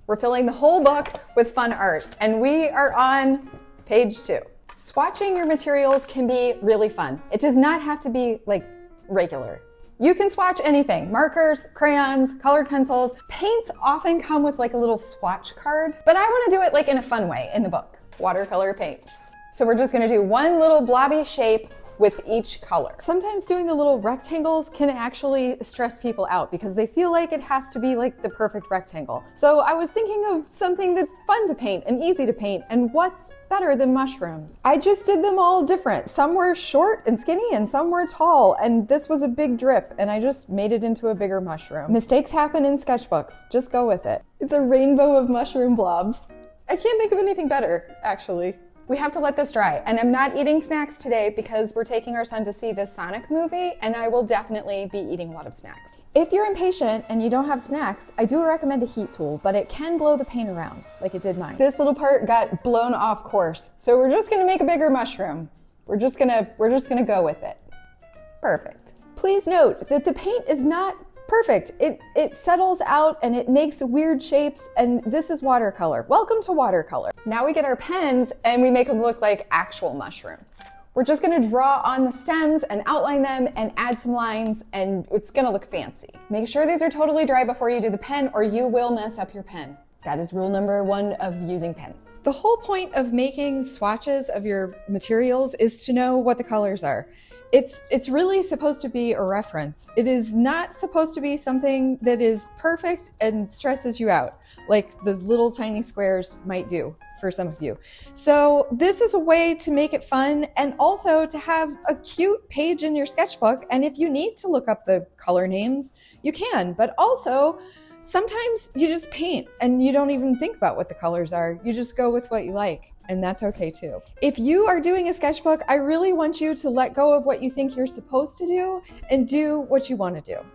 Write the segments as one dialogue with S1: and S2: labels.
S1: We're filling the whole book with fun art, and we are on page 2. Swatching your materials can be really fun. It does not have to be like regular. You can swatch anything: markers, crayons, colored pencils. Paints often come with like a little swatch card, but I want to do it like in a fun way in the book. Watercolor paints. So we're just going to do one little blobby shape with each color. Sometimes doing the little rectangles can actually stress people out because they feel like it has to be like the perfect rectangle. So I was thinking of something that's fun to paint and easy to paint, and what's better than mushrooms? I just did them all different. Some were short and skinny and some were tall, and this was a big drip and I just made it into a bigger mushroom. Mistakes happen in sketchbooks, just go with it. It's a rainbow of mushroom blobs. I can't think of anything better, actually. We have to let this dry, and I'm not eating snacks today because we're taking our son to see this Sonic movie, and I will definitely be eating a lot of snacks. If you're impatient and you don't have snacks, I do recommend a heat tool, but it can blow the paint around, like it did mine. This little part got blown off course, so we're just gonna make a bigger mushroom. We're just gonna go with it. Perfect. Please note that the paint is not perfect. It settles out and it makes weird shapes, and this is watercolor. Welcome to watercolor. Now we get our pens and we make them look like actual mushrooms. We're just gonna draw on the stems and outline them and add some lines, and it's gonna look fancy. Make sure these are totally dry before you do the pen or you will mess up your pen. That is rule number 1 of using pens. The whole point of making swatches of your materials is to know what the colors are. It's really supposed to be a reference. It is not supposed to be something that is perfect and stresses you out, like the little tiny squares might do for some of you. So this is a way to make it fun and also to have a cute page in your sketchbook. And if you need to look up the color names, you can, but also sometimes you just paint and you don't even think about what the colors are. You just go with what you like. And that's okay too. If you are doing a sketchbook, I really want you to let go of what you think you're supposed to do and do what you want to do.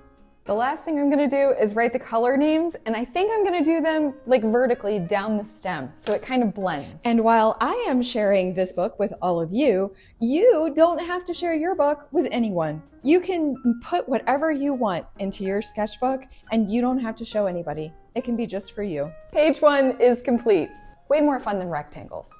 S1: The last thing I'm gonna do is write the color names, and I think I'm gonna do them like vertically down the stem, so it kind of blends. And while I am sharing this book with all of you, you don't have to share your book with anyone. You can put whatever you want into your sketchbook, and you don't have to show anybody. It can be just for you. Page 1 is complete. Way more fun than rectangles.